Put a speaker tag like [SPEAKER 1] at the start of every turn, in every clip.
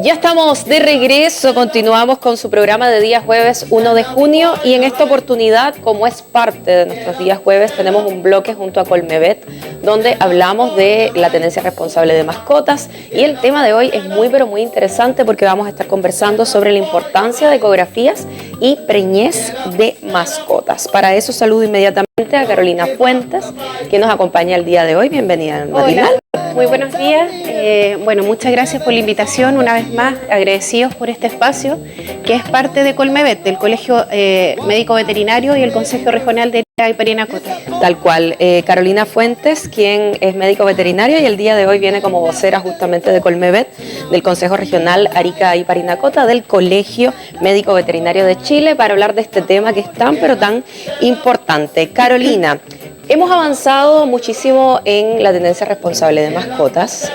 [SPEAKER 1] Ya estamos de regreso, continuamos con su programa de día jueves 1 de junio y en esta oportunidad, como es parte de nuestros días jueves, tenemos un bloque junto a Colmevet donde hablamos de la tenencia responsable de mascotas y el tema de hoy es muy pero muy interesante porque vamos a estar conversando sobre la importancia de ecografías y preñez de mascotas. Para eso saludo inmediatamente a Carolina Fuentes, que nos acompaña el día de hoy. Bienvenida, Marina.
[SPEAKER 2] Hola, muy buenos días. Bueno, muchas gracias por la invitación. Una vez más, agradecidos por este espacio, que es parte de Colmevet, del Colegio Médico Veterinario y el Consejo Regional de Arica y Parinacota.
[SPEAKER 1] Tal cual. Carolina Fuentes, quien es médico veterinario y el día de hoy viene como vocera justamente de Colmevet, del Consejo Regional Arica y Parinacota, del Colegio Médico Veterinario de Chile, para hablar de este tema que es tan pero tan importante. Carolina, hemos avanzado muchísimo en la tenencia responsable de mascotas.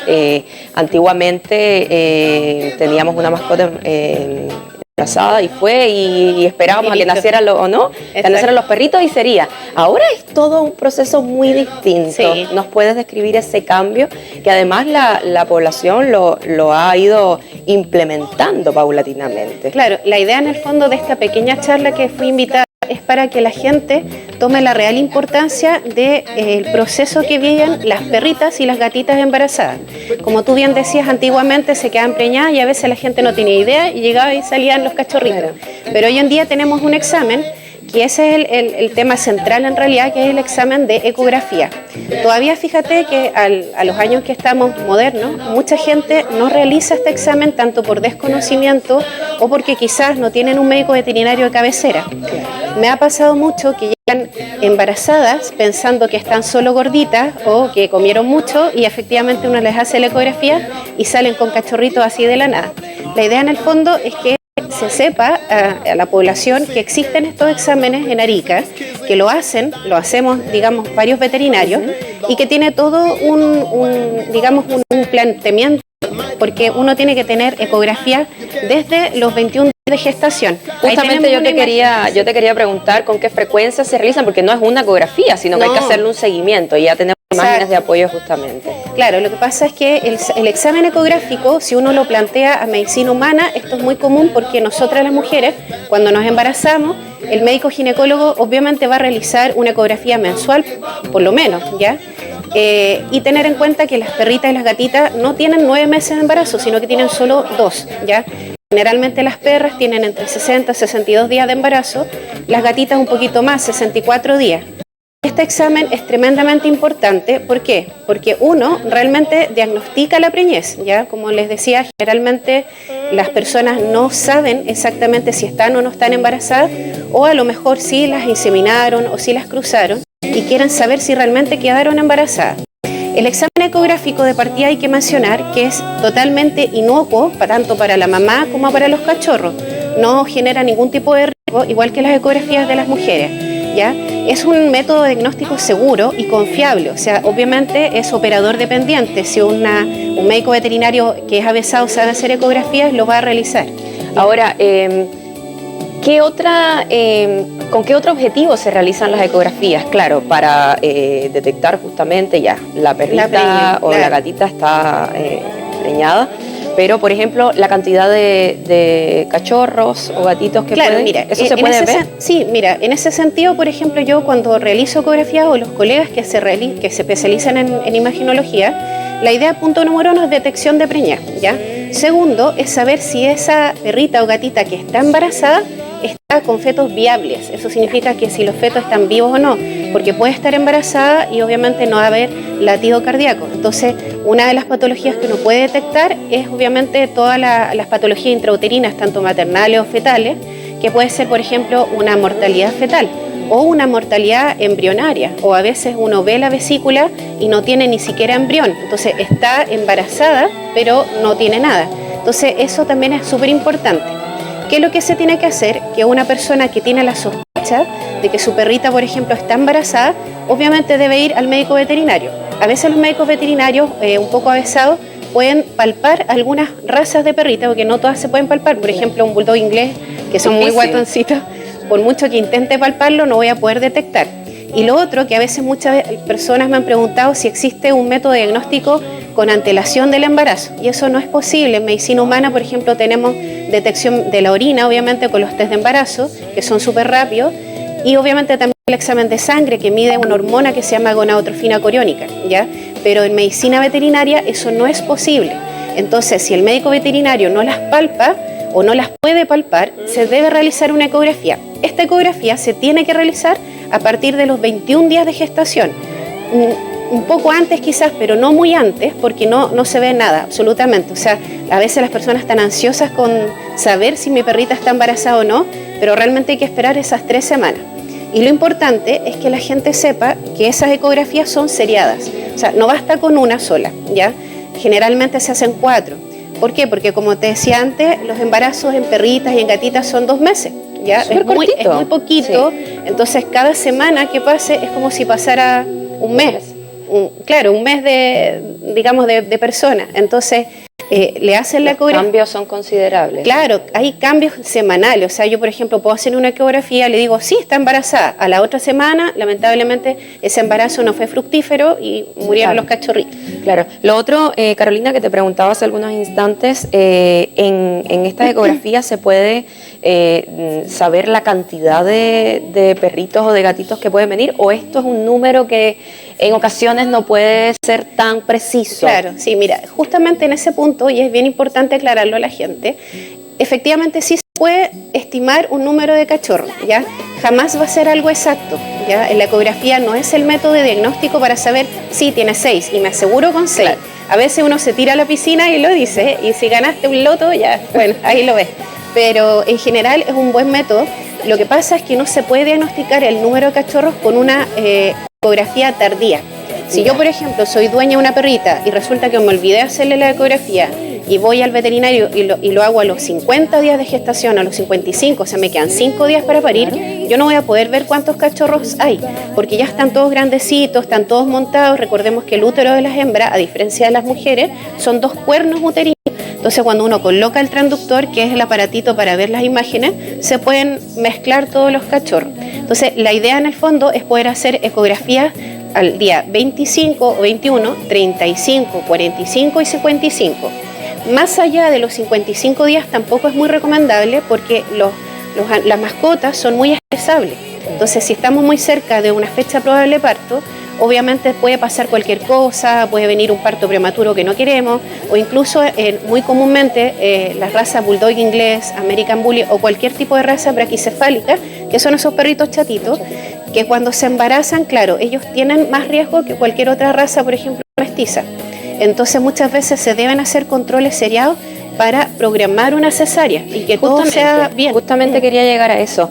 [SPEAKER 1] Antiguamente teníamos una mascota embarazada y esperábamos a que nacieran que nacieran los perritos y sería. Ahora es todo un proceso muy distinto.
[SPEAKER 2] Sí.
[SPEAKER 1] ¿Nos puedes describir ese cambio que además la población lo ha ido implementando paulatinamente?
[SPEAKER 2] Claro, la idea en el fondo de esta pequeña charla que fui invitada es para que la gente tome la real importancia del proceso que viven las perritas y las gatitas embarazadas. Como tú bien decías, antiguamente se quedaban preñadas y a veces la gente no tenía idea y llegaba y salían los cachorritos.
[SPEAKER 1] Claro.
[SPEAKER 2] Pero hoy en día tenemos un examen, que ese es el tema central en realidad, que es el examen de ecografía. Todavía fíjate que a los años que estamos modernos, mucha gente no realiza este examen tanto por desconocimiento o porque quizás no tienen un médico veterinario de cabecera. Me ha pasado mucho que llegan embarazadas pensando que están solo gorditas o que comieron mucho y efectivamente uno les hace la ecografía y salen con cachorritos así de la nada. La idea en el fondo es que se sepa a la población que existen estos exámenes en Arica, que lo hacemos, digamos, varios veterinarios y que tiene todo un planteamiento, porque uno tiene que tener ecografía desde los 21 días de gestación.
[SPEAKER 1] Justamente yo te quería preguntar con qué frecuencia se realizan, porque no es una ecografía, sino que hay que hacerle un seguimiento y ya tenemos imágenes de apoyo justamente.
[SPEAKER 2] Claro, lo que pasa es que el examen ecográfico, si uno lo plantea a medicina humana, esto es muy común porque nosotras las mujeres, cuando nos embarazamos, el médico ginecólogo obviamente va a realizar una ecografía mensual, por lo menos, ¿ya? Y tener en cuenta que las perritas y las gatitas no tienen 9 meses de embarazo, sino que tienen solo 2, ¿ya? Generalmente las perras tienen entre 60 y 62 días de embarazo, las gatitas un poquito más, 64 días. Este examen es tremendamente importante. ¿Por qué? Porque uno realmente diagnostica la preñez, ¿ya? Como les decía, generalmente las personas no saben exactamente si están o no están embarazadas, o a lo mejor sí las inseminaron o sí las cruzaron y quieren saber si realmente quedaron embarazadas. El examen ecográfico de partida hay que mencionar que es totalmente inocuo, tanto para la mamá como para los cachorros. No genera ningún tipo de riesgo, igual que las ecografías de las mujeres, ¿ya? Es un método de diagnóstico seguro y confiable, o sea, obviamente es operador dependiente. Si un médico veterinario que es avesado sabe hacer ecografías, lo va a realizar.
[SPEAKER 1] Ahora, ¿con qué otro objetivo se realizan las ecografías? Claro, para detectar justamente ya la perrita o la gatita está preñada. Pero, por ejemplo, la cantidad de cachorros o gatitos que
[SPEAKER 2] pueden... Mira,
[SPEAKER 1] ¿eso se puede ver?
[SPEAKER 2] Sí, mira, en ese sentido, por ejemplo, yo cuando realizo ecografías o los colegas que se especializan en imaginología, la idea, punto número 1, es detección de preñez, ¿ya? Segundo, es saber si esa perrita o gatita que está embarazada está con fetos viables. Eso significa que si los fetos están vivos o no, porque puede estar embarazada y obviamente no va a haber latido cardíaco. Entonces, una de las patologías que uno puede detectar es obviamente todas las patologías intrauterinas, tanto maternales o fetales, que puede ser, por ejemplo, una mortalidad fetal o una mortalidad embrionaria, o a veces uno ve la vesícula y no tiene ni siquiera embrión, entonces está embarazada pero no tiene nada. Entonces eso también es súper importante. ¿Qué es lo que se tiene que hacer? Que una persona que tiene la sospecha de que su perrita, por ejemplo, está embarazada, obviamente debe ir al médico veterinario. A veces los médicos veterinarios, un poco avesados, pueden palpar algunas razas de perritas, porque no todas se pueden palpar. Por ejemplo, un bulldog inglés, que son muy guatoncitos, por mucho que intente palparlo, no voy a poder detectar. Y lo otro, que a veces muchas personas me han preguntado si existe un método de diagnóstico con antelación del embarazo, y eso no es posible. En medicina humana, por ejemplo, tenemos detección de la orina, obviamente con los test de embarazo, que son súper rápidos, y obviamente también el examen de sangre que mide una hormona que se llama gonadotrofina coriónica, ¿ya? Pero en medicina veterinaria eso no es posible. Entonces, si el médico veterinario no las palpa o no las puede palpar, se debe realizar una ecografía. Esta ecografía se tiene que realizar a partir de los 21 días de gestación. Un poco antes quizás, pero no muy antes, porque no se ve nada, absolutamente. O sea, a veces las personas están ansiosas con saber si mi perrita está embarazada o no, pero realmente hay que esperar esas 3 semanas. Y lo importante es que la gente sepa que esas ecografías son seriadas. O sea, no basta con una sola, ¿ya? Generalmente se hacen 4. ¿Por qué? Porque como te decía antes, los embarazos en perritas y en gatitas son 2 meses, ¿ya? Es muy poquito. Sí. Entonces, cada semana que pase es como si pasara un mes. Un mes de persona. Entonces, le hacen la ecografía.
[SPEAKER 1] Los cambios son considerables.
[SPEAKER 2] Claro, hay cambios semanales. O sea, yo, por ejemplo, puedo hacer una ecografía, le digo, sí, está embarazada. A la otra semana, lamentablemente, ese embarazo no fue fructífero y murieron los cachorritos.
[SPEAKER 1] Claro. Lo otro, Carolina, que te preguntaba hace algunos instantes, en estas ecografías se puede saber la cantidad de perritos o de gatitos que pueden venir, o esto es un número que en ocasiones no puede ser tan preciso.
[SPEAKER 2] Claro, sí, mira, justamente en ese punto, y es bien importante aclararlo a la gente, efectivamente sí se puede estimar un número de cachorros, ¿ya? Jamás va a ser algo exacto, ¿ya? En la ecografía no es el método de diagnóstico para saber si tiene 6 y me aseguro con 6. Claro. A veces uno se tira a la piscina y lo dice, y si ganaste un loto, ya, bueno, ahí lo ves. Pero en general es un buen método. Lo que pasa es que no se puede diagnosticar el número de cachorros con una ecografía tardía. Si yo, por ejemplo, soy dueña de una perrita y resulta que me olvidé hacerle la ecografía y voy al veterinario y lo hago a los 50 días de gestación, a los 55, o sea, me quedan 5 días para parir, yo no voy a poder ver cuántos cachorros hay, porque ya están todos grandecitos, están todos montados. Recordemos que el útero de las hembras, a diferencia de las mujeres, son 2 cuernos uterinos. Entonces, cuando uno coloca el transductor, que es el aparatito para ver las imágenes, se pueden mezclar todos los cachorros. Entonces, la idea en el fondo es poder hacer ecografías al día 25 o 21, 35, 45 y 55. Más allá de los 55 días tampoco es muy recomendable porque las mascotas son muy estresables. Entonces, si estamos muy cerca de una fecha probable de parto, obviamente puede pasar cualquier cosa, puede venir un parto prematuro que no queremos, o incluso muy comúnmente las razas Bulldog inglés, American Bully o cualquier tipo de raza braquicefálica, que son esos perritos chatitos, que cuando se embarazan, claro, ellos tienen más riesgo que cualquier otra raza, por ejemplo, mestiza. Entonces muchas veces se deben hacer controles seriados para programar una cesárea y que todo sea bien.
[SPEAKER 1] Justamente quería llegar a eso.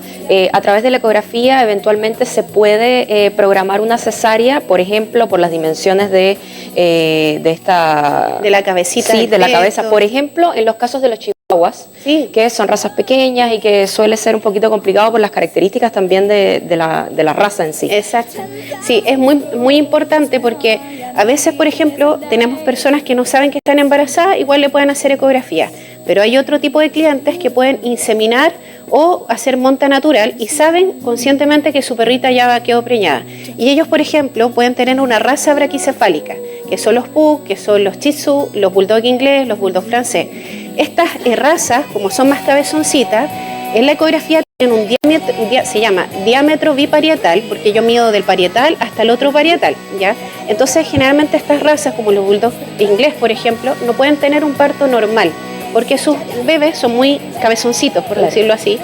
[SPEAKER 1] A través de la ecografía eventualmente se puede programar una cesárea, por ejemplo, por las dimensiones de esta...
[SPEAKER 2] De la cabecita.
[SPEAKER 1] Sí, de la cabeza. Por ejemplo, en los casos de los chihuahuas, sí, que son razas pequeñas y que suele ser un poquito complicado por las características también de la raza en sí.
[SPEAKER 2] Exacto. Sí, es muy, muy importante porque a veces, por ejemplo, tenemos personas que no saben que están embarazadas, igual le pueden hacer ecografía, pero hay otro tipo de clientes que pueden inseminar o hacer monta natural y saben conscientemente que su perrita ya quedó preñada. Y ellos, por ejemplo, pueden tener una raza braquicefálica, que son los Pug, que son los Shih Tzu, los Bulldog inglés, los Bulldog francés. Estas razas, como son más cabezoncitas, en la ecografía tienen un diámetro, se llama diámetro biparietal, porque yo mido del parietal hasta el otro parietal, ¿ya? Entonces, generalmente estas razas, como los Bulldog inglés, por ejemplo, no pueden tener un parto normal, porque sus bebés son muy cabezoncitos, por decirlo así,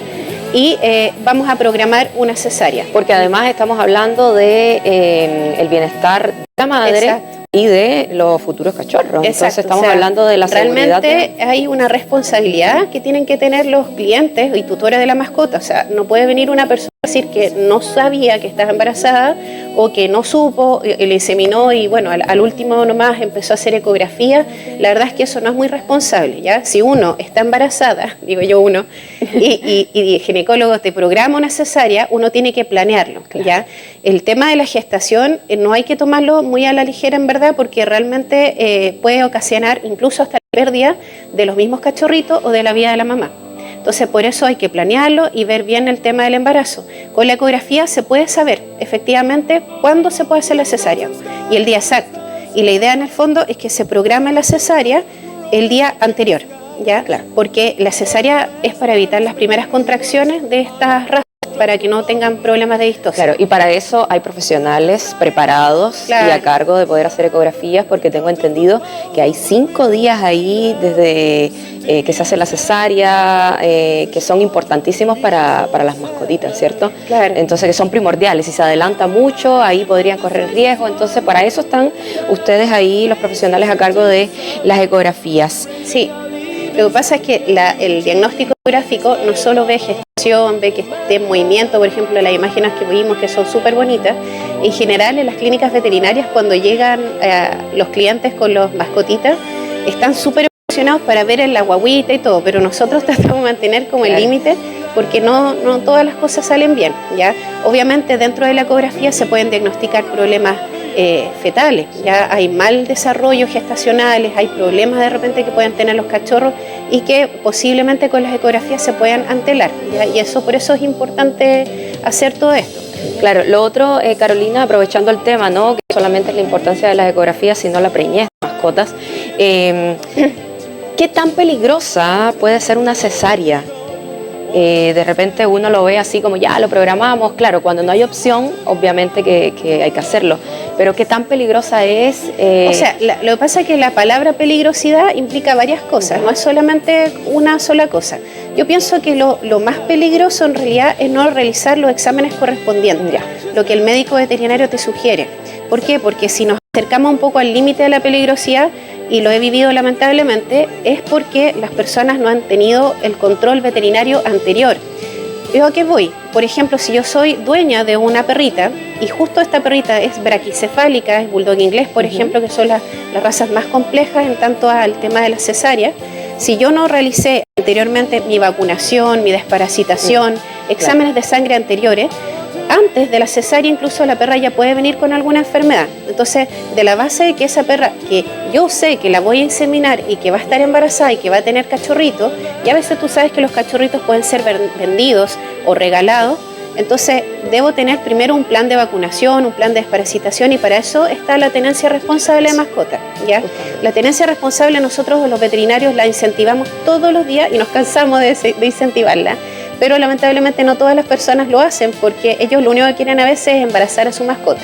[SPEAKER 2] y vamos a programar una cesárea.
[SPEAKER 1] Porque además estamos hablando de el bienestar de la madre. Exacto. Y de los futuros cachorros.
[SPEAKER 2] Exacto,
[SPEAKER 1] entonces estamos hablando de la seguridad.
[SPEAKER 2] Realmente hay una responsabilidad que tienen que tener los clientes y tutores de la mascota. O sea, no puede venir una persona a decir que no sabía que estaba embarazada o que no supo, le inseminó y bueno, al último nomás empezó a hacer ecografía. La verdad es que eso no es muy responsable, ¿ya? Si uno está embarazada, digo yo uno, y el ginecólogo te programa una cesárea, uno tiene que planearlo, claro. ¿Ya? El tema de la gestación no hay que tomarlo muy a la ligera, en verdad, porque realmente puede ocasionar incluso hasta la pérdida de los mismos cachorritos o de la vida de la mamá. Entonces, por eso hay que planearlo y ver bien el tema del embarazo. Con la ecografía se puede saber efectivamente cuándo se puede hacer la cesárea y el día exacto. Y la idea en el fondo es que se programe la cesárea el día anterior, ¿ya?
[SPEAKER 1] Claro.
[SPEAKER 2] Porque la cesárea es para evitar las primeras contracciones de estas razas, para que no tengan problemas de distosia.
[SPEAKER 1] Claro, y para eso hay profesionales preparados y a cargo de poder hacer ecografías, porque tengo entendido que hay 5 días ahí desde que se hace la cesárea, que son importantísimos para las mascotitas, ¿cierto?
[SPEAKER 2] Claro.
[SPEAKER 1] Entonces, que son primordiales. Si se adelanta mucho, ahí podrían correr riesgo. Entonces, para eso están ustedes ahí, los profesionales a cargo de las ecografías.
[SPEAKER 2] Sí. Lo que pasa es que el diagnóstico ecográfico no solo ve gestación, ve que esté en movimiento, por ejemplo, las imágenes que vimos que son súper bonitas. En general, en las clínicas veterinarias, cuando llegan los clientes con los mascotitas, están súper emocionados para ver en la guagüita y todo, pero nosotros tratamos de mantener como el límite, porque no todas las cosas salen bien, ¿ya? Obviamente, dentro de la ecografía se pueden diagnosticar problemas fetales, ya hay mal desarrollo gestacionales, hay problemas de repente que pueden tener los cachorros y que posiblemente con las ecografías se puedan antelar, ¿ya? Y eso, por eso es importante hacer todo esto.
[SPEAKER 1] Claro, lo otro, Carolina, aprovechando el tema, ¿no? Que solamente es la importancia de las ecografías, sino la preñez de mascotas. ¿Qué tan peligrosa puede ser una cesárea? De repente uno lo ve así como ya lo programamos, claro, cuando no hay opción, obviamente que hay que hacerlo, pero ¿qué tan peligrosa es?
[SPEAKER 2] O sea, lo que pasa es que la palabra peligrosidad implica varias cosas, no es solamente una sola cosa. Yo pienso que lo más peligroso en realidad es no realizar los exámenes correspondientes, lo que el médico veterinario te sugiere. ¿Por qué? Porque si nos acercamos un poco al límite de la peligrosidad, y lo he vivido lamentablemente, es porque las personas no han tenido el control veterinario anterior. ¿Yo a qué voy? Por ejemplo, si yo soy dueña de una perrita y justo esta perrita es braquicefálica, es bulldog inglés, por ejemplo, que son las razas más complejas en tanto al tema de la cesárea, si yo no realicé anteriormente mi vacunación, mi desparasitación, exámenes de sangre anteriores, antes de la cesárea incluso la perra ya puede venir con alguna enfermedad. Entonces, de la base de que esa perra, que yo sé que la voy a inseminar y que va a estar embarazada y que va a tener cachorritos, y a veces tú sabes que los cachorritos pueden ser vendidos o regalados, entonces debo tener primero un plan de vacunación, un plan de desparasitación, y para eso está la tenencia responsable de mascota, ¿ya? La tenencia responsable nosotros los veterinarios la incentivamos todos los días y nos cansamos de incentivarla. Pero lamentablemente no todas las personas lo hacen, porque ellos lo único que quieren a veces es embarazar a su mascota.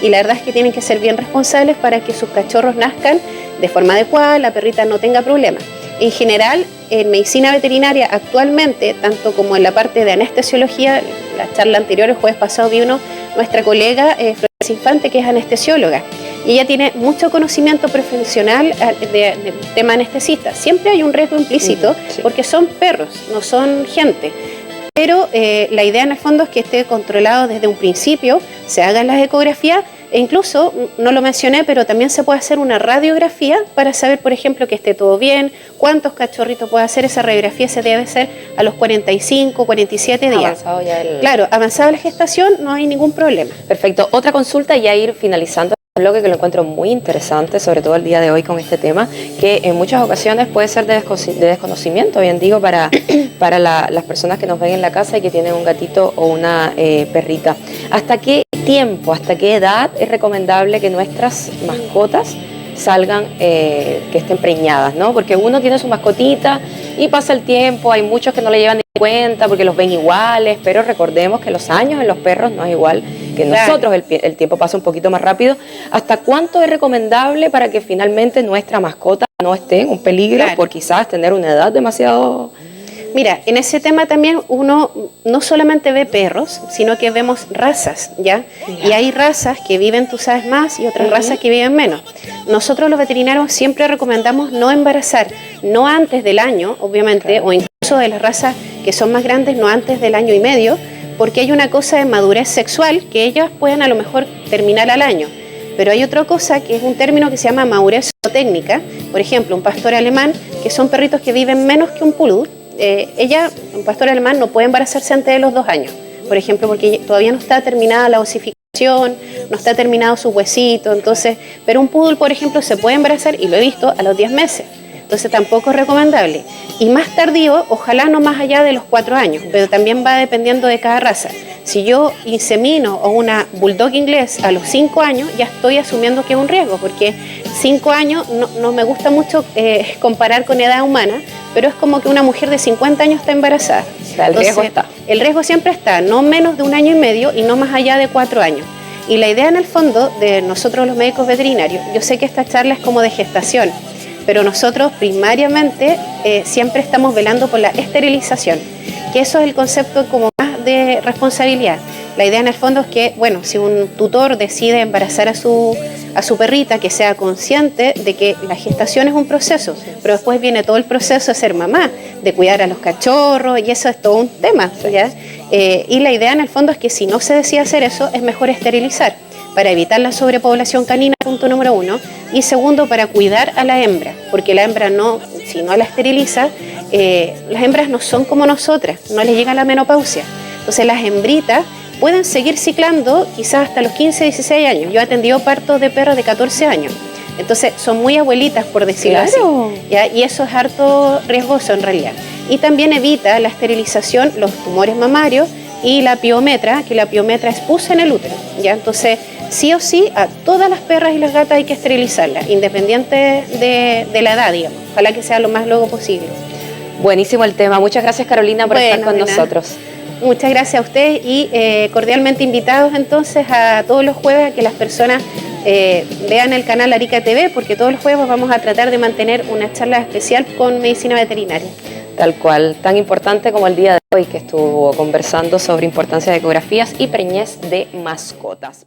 [SPEAKER 2] Y la verdad es que tienen que ser bien responsables para que sus cachorros nazcan de forma adecuada, la perrita no tenga problemas. En general, en medicina veterinaria actualmente, tanto como en la parte de anestesiología, la charla anterior, el jueves pasado, vino nuestra colega Florencia Infante, que es anestesióloga. Y ella tiene mucho conocimiento profesional de tema anestesista. Siempre hay un riesgo implícito, porque son perros, no son gente. Pero la idea en el fondo es que esté controlado desde un principio, se hagan las ecografías e incluso, no lo mencioné, pero también se puede hacer una radiografía para saber, por ejemplo, que esté todo bien, cuántos cachorritos puede hacer. Esa radiografía se debe hacer a los 45, 47 días.
[SPEAKER 1] Avanzado ya
[SPEAKER 2] Claro, avanzada la gestación, no hay ningún problema.
[SPEAKER 1] Perfecto. Otra consulta y ya ir finalizando el bloque, que lo encuentro muy interesante, sobre todo el día de hoy con este tema, que en muchas ocasiones puede ser de desconocimiento, bien digo, para las personas que nos ven en la casa y que tienen un gatito o una perrita. ¿Hasta qué tiempo, hasta qué edad es recomendable que nuestras mascotas salgan, que estén preñadas, ¿no? Porque uno tiene su mascotita y pasa el tiempo, hay muchos que no le llevan ni cuenta porque los ven iguales, pero recordemos que los años en los perros no es igual que nosotros, el tiempo pasa un poquito más rápido. ¿Hasta cuánto es recomendable para que finalmente nuestra mascota no esté en un peligro por quizás tener una edad demasiado...
[SPEAKER 2] Mira, en ese tema también uno no solamente ve perros, sino que vemos razas, ¿ya? Y hay razas que viven, tú sabes, más y otras razas que viven menos. Nosotros los veterinarios siempre recomendamos no embarazar, no antes del año, obviamente, o incluso de las razas que son más grandes, no antes del año y medio, porque hay una cosa de madurez sexual que ellas pueden a lo mejor terminar al año. Pero hay otra cosa que es un término que se llama madurez zootécnica. Por ejemplo, un pastor alemán, que son perritos que viven menos que un poodle. Un pastor alemán no puede embarazarse antes de los 2 años, por ejemplo, porque todavía no está terminada la osificación, no está terminado su huesito, entonces, pero un poodle, por ejemplo, se puede embarazar, y lo he visto, a los 10 meses, entonces tampoco es recomendable. Y más tardío, ojalá no más allá de los 4 años, pero también va dependiendo de cada raza. Si yo insemino o una bulldog inglés a los 5 años, ya estoy asumiendo que es un riesgo, porque 5 años no me gusta mucho comparar con edad humana, pero es como que una mujer de 50 años está embarazada.
[SPEAKER 1] O sea, el riesgo está.
[SPEAKER 2] El riesgo siempre está, no menos de 1 año y medio y no más allá de 4 años. Y la idea en el fondo de nosotros los médicos veterinarios, yo sé que esta charla es como de gestación, pero nosotros primariamente siempre estamos velando por la esterilización, que eso es el concepto como más de responsabilidad. La idea en el fondo es que, bueno, si un tutor decide embarazar a su perrita, que sea consciente de que la gestación es un proceso, pero después viene todo el proceso de ser mamá, de cuidar a los cachorros, y eso es todo un tema, ¿ya? Y la idea en el fondo es que si no se decide hacer eso, es mejor esterilizar, para evitar la sobrepoblación canina, punto número 1, y segundo, para cuidar a la hembra, porque la hembra si no la esteriliza, las hembras no son como nosotras, no les llega la menopausia. Entonces las hembritas pueden seguir ciclando quizás hasta los 15, 16 años. Yo he atendido partos de perros de 14 años. Entonces son muy abuelitas, por decirlo así. ¿Ya? Y eso es harto riesgoso en realidad. Y también evita la esterilización, los tumores mamarios y la piometra, que la piometra es pus en el útero. ¿Ya? Entonces, sí o sí, a todas las perras y las gatas hay que esterilizarlas, independiente de la edad, digamos. Ojalá que sea lo más luego posible.
[SPEAKER 1] Buenísimo el tema. Muchas gracias, Carolina, por estar con nosotros.
[SPEAKER 2] Muchas gracias a ustedes y cordialmente invitados entonces a todos los jueves a que las personas vean el canal Arica TV, porque todos los jueves vamos a tratar de mantener una charla especial con medicina veterinaria.
[SPEAKER 1] Tal cual, tan importante como el día de hoy, que estuvo conversando sobre importancia de ecografías y preñez de mascotas.